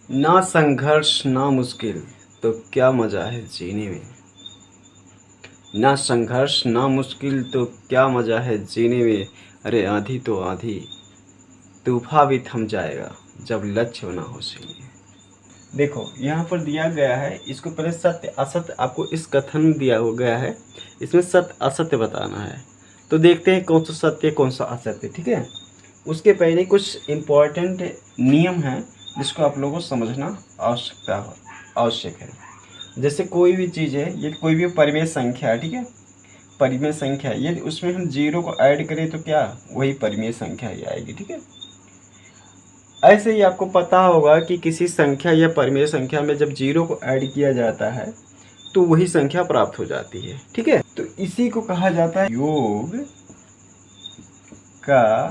ना संघर्ष ना मुश्किल तो क्या मज़ा है जीने में। ना संघर्ष ना मुश्किल तो क्या मज़ा है जीने में। अरे आंधी तो आंधी, तूफान भी थम जाएगा जब लक्ष्य ना हो सीने। देखो यहाँ पर दिया गया है, इसको पहले सत्य असत्य आपको इस कथन में दिया हो गया है। इसमें सत्य असत्य बताना है, तो देखते हैं कौन सा सत्य कौन सा असत्य। ठीक है, उसके पहले कुछ इम्पोर्टेंट नियम हैं जिसको आप लोगों को समझना आवश्यक है। जैसे कोई भी चीज़ है, ये कोई भी परिमेय संख्या है, ठीक है, परिमेय संख्या है, यदि उसमें हम जीरो को ऐड करें तो क्या वही परिमेय संख्या ही आएगी। ठीक है, ऐसे ही आपको पता होगा कि किसी संख्या या परिमेय संख्या में जब जीरो को ऐड किया जाता है तो वही संख्या प्राप्त हो जाती है। ठीक है, तो इसी को कहा जाता है योग का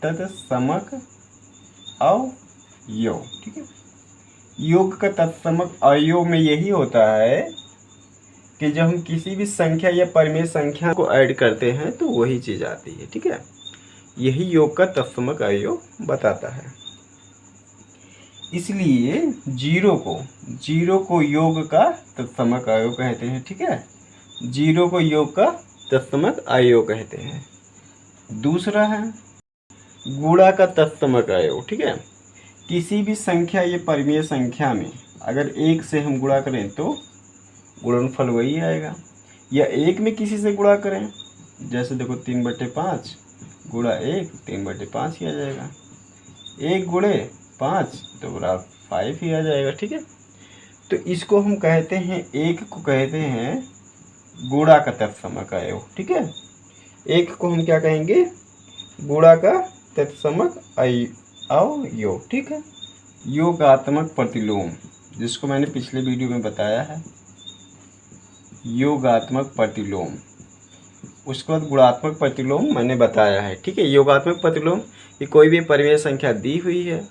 तत्समक अवयव। ठीक है, योग का तत्समक अवयव में यही होता है कि जब हम किसी भी संख्या या परिमेय संख्या को ऐड करते हैं तो वही चीज़ आती है। ठीक है, यही योग का तत्समक अवयव बताता है। इसलिए जीरो को योग का तत्समक अवयव कहते हैं। ठीक है, जीरो को योग का तत्समक अवयव कहते हैं। दूसरा है गुणा का तत्समक अवयव। ठीक है, किसी भी संख्या या परिमेय संख्या में अगर एक से हम गुणा करें तो गुणनफल वही आएगा, या एक में किसी से गुणा करें, जैसे देखो 3/5 गुणा 1 3/5 ही आ जाएगा, 1 गुणे 5 तो बराबर 5 ही आ जाएगा। ठीक है, तो इसको हम कहते हैं, एक को कहते हैं गुणा का तत्समक अवयव। ठीक है, एक को हम क्या कहेंगे, गुणा का तत्समक अवयव। ठीक है, योगात्मक प्रतिलोम, जिसको मैंने पिछले वीडियो में बताया है, योगात्मक प्रतिलोम। उसके बाद गुणात्मक प्रतिलोम मैंने बताया है। ठीक है, योगात्मक प्रतिलोम कि कोई भी परिमेय संख्या दी हुई है,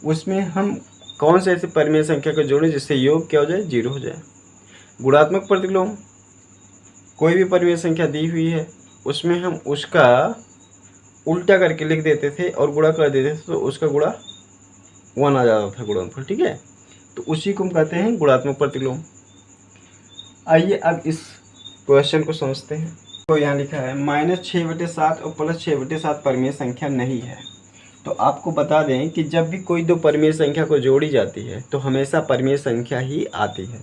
उसमें हम कौन से ऐसे परिमेय संख्या को जोड़ें जिससे योग क्या हो जाए, जीरो हो जाए। गुणात्मक प्रतिलोम, कोई भी परिमेय संख्या दी हुई है, उसमें हम उसका उल्टा करके लिख देते थे और गुणा कर देते थे तो उसका गुणा 1 आ जाता था, गुणनफल। ठीक है, तो उसी को हम कहते हैं गुणात्मक प्रतिलोम। आइए अब इस क्वेश्चन को समझते हैं। तो यहाँ लिखा है -6/7 और +6/7 परिमेय संख्या नहीं है। तो आपको बता दें कि जब भी कोई दो परिमेय संख्या को जोड़ी जाती है तो हमेशा परिमेय संख्या ही आती है,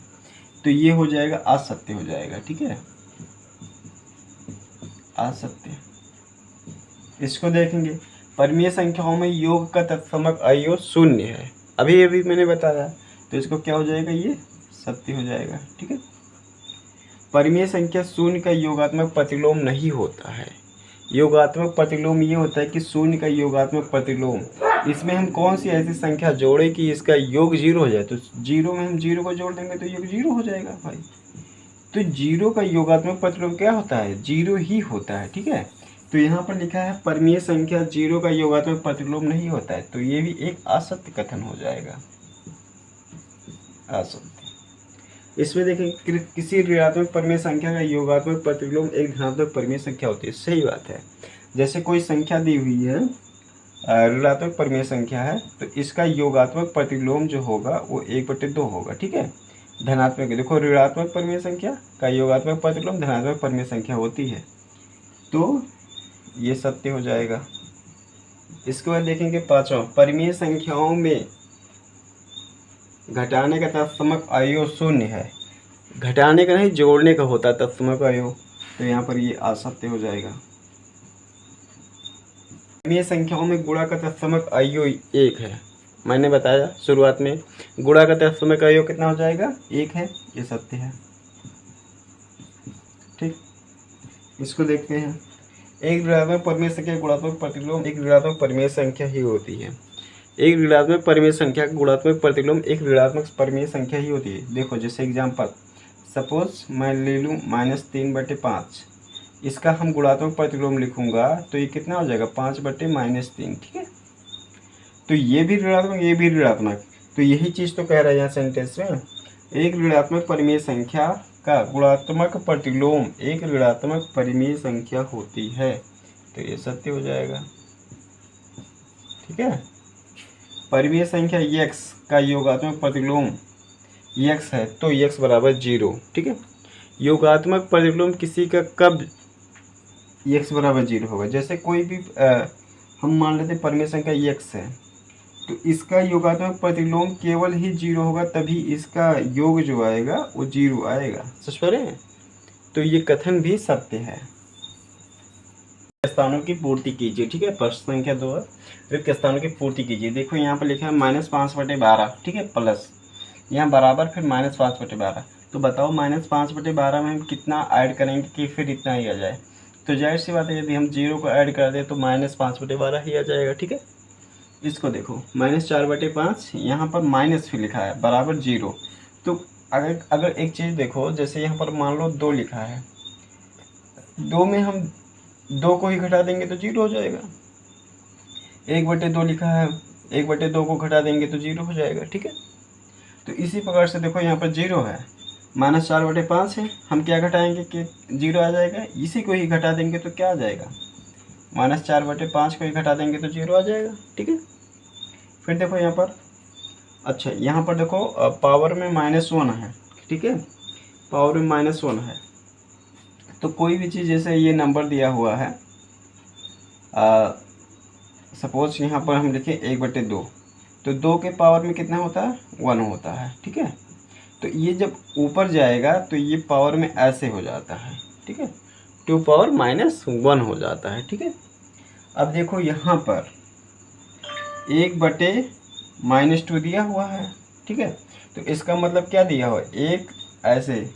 तो ये हो जाएगा असत्य हो जाएगा। ठीक है, असत्य। इसको देखेंगे, परिमेय संख्याओं में योग का तत्समक अवयव 0 है, अभी अभी मैंने बताया, तो इसको क्या हो जाएगा, ये सत्य हो जाएगा। ठीक है, परिमेय संख्या 0 का योगात्मक प्रतिलोम नहीं होता है। योगात्मक प्रतिलोम ये होता है कि 0 का योगात्मक प्रतिलोम, इसमें हम कौन सी ऐसी संख्या जोड़े कि इसका योग 0 हो जाए, तो 0 में हम 0 को जोड़ देंगे तो योग 0 हो जाएगा भाई। तो 0 का योगात्मक प्रतिलोम क्या होता है, 0 ही होता है। ठीक है, तो यहाँ पर लिखा है परिमेय संख्या 0 का योगात्मक प्रतिलोम नहीं होता है, तो ये भी एक असत्य कथन हो जाएगा, असत्य। इसमें देखें, किसी ऋणात्मक परिमेय संख्या का योगात्मक प्रतिलोम एक धनात्मक परिमेय संख्या होती है। सही बात है, जैसे कोई संख्या दी हुई है, ऋणात्मक परिमेय संख्या है, तो इसका योगात्मक प्रतिलोम जो होगा वो 1/2 होगा। ठीक है, धनात्मक, देखो ऋणात्मक परिमेय संख्या का योगात्मक प्रतिलोम धनात्मक परिमेय संख्या होती है, तो ये सत्य हो जाएगा। इसके बाद देखेंगे पांचवा, परिमेय संख्याओं में घटाने का तत्समक अवयव 0 है। घटाने का नहीं, जोड़ने का होता है तत्समक अवयव, तो यहाँ पर ये असत्य हो जाएगा। परिमेय संख्याओं में गुणा का तत्समक अवयव 1 है, मैंने बताया शुरुआत में, गुणा का तत्समक अवयव कितना हो जाएगा, 1 है, ये सत्य है। ठीक, इसको देखते हैं, एक ऋणात्मक परिमेय संख्या गुणात्मक प्रतिलोम एक ऋणात्मक परिमेय संख्या ही होती है। एक ऋणात्मक परिमेय संख्या का गुणात्मक प्रतिलोम एक ऋणात्मक परिमेय संख्या ही होती है। देखो जैसे एग्जांपल, सपोज मैं ले लूँ -3/5, इसका हम गुणात्मक प्रतिलोम लिखूंगा तो ये कितना हो जाएगा, 5/-3। ठीक है, तो ये भी ऋणात्मक ये भी ऋणात्मक, तो यही चीज़ तो कह रहा है यहाँ सेंटेंस में, एक ऋणात्मक परिमेय संख्या का गुणात्मक प्रतिलोम एक ऋणात्मक परिमेय संख्या होती है, तो ये सत्य हो जाएगा। ठीक है, परिमेय संख्या x का योगात्मक प्रतिलोम x है तो x बराबर 0। ठीक है, योगात्मक प्रतिलोम किसी का कब x बराबर 0 होगा? जैसे कोई भी हम मान लेते हैं परिमेय संख्या x है, तो इसका योगात्मक प्रतिलोम केवल ही 0 होगा, तभी इसका योग जो आएगा वो 0 आएगा। समझ पा रहे हैं? तो ये कथन भी सत्य है। स्थानों की पूर्ति कीजिए। ठीक है, प्रश्न संख्या 2 रिक्त स्थानों की पूर्ति कीजिए। देखो यहाँ पर लिखा है -5/12। ठीक है, प्लस यहाँ बराबर फिर -5/12। तो बताओ -5/12 में हम कितना ऐड करेंगे कि फिर इतना ही आ जाए? तो जाहिर सी बात है, यदि हम 0 को ऐड कर दें तो -5/12 ही आ जाएगा। ठीक है, इसको देखो -4/5, यहाँ पर माइनस फिर लिखा है बराबर 0। तो अगर एक चीज़ देखो, जैसे यहाँ पर मान लो 2 लिखा है, 2 में हम 2 को ही घटा देंगे तो 0 हो जाएगा। 1/2 लिखा है, 1/2 को घटा देंगे तो 0 हो जाएगा। ठीक है, तो इसी प्रकार से देखो यहाँ पर 0 है, -4/5 है, हम क्या घटाएंगे कि 0 आ जाएगा। इसी को ही घटा देंगे तो क्या आ जाएगा? -4/5 को ही घटा देंगे तो 0 आ जाएगा। ठीक है, फिर देखो यहाँ पर, अच्छा यहाँ पर देखो पावर में -1 है। ठीक है, पावर में -1 है, तो कोई भी चीज़ जैसे ये नंबर दिया हुआ है, सपोज यहाँ पर हम लिखें 1/2, तो 2 के पावर में कितना होता है? 1 होता है। ठीक है, तो ये जब ऊपर जाएगा तो ये पावर में ऐसे हो जाता है। ठीक है, 2 पावर -1 हो जाता है। ठीक है, अब देखो यहाँ पर 1/-2 दिया हुआ है। ठीक है, तो इसका मतलब क्या दिया हुआ है? एक ऐसे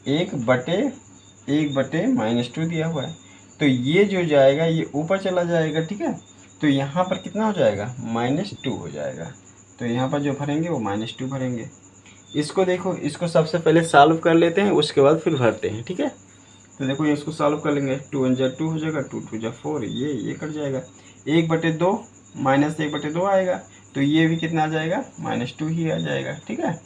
1/-1/-2 दिया हुआ है, तो ये जो जाएगा ये ऊपर चला जाएगा। ठीक है, तो यहाँ पर कितना हो जाएगा? -2 हो जाएगा। तो यहाँ पर जो भरेंगे वो -2 भरेंगे। इसको देखो, इसको सबसे पहले सॉल्व कर लेते हैं, उसके बाद फिर भरते हैं। ठीक है, तो देखो ये इसको सॉल्व कर लेंगे, 2 1 2 हो जाएगा, 2 2 4, ये कट जाएगा। 1/2 -1/2 आएगा, तो ये भी कितना आ जाएगा? -2 ही आ जाएगा। ठीक है,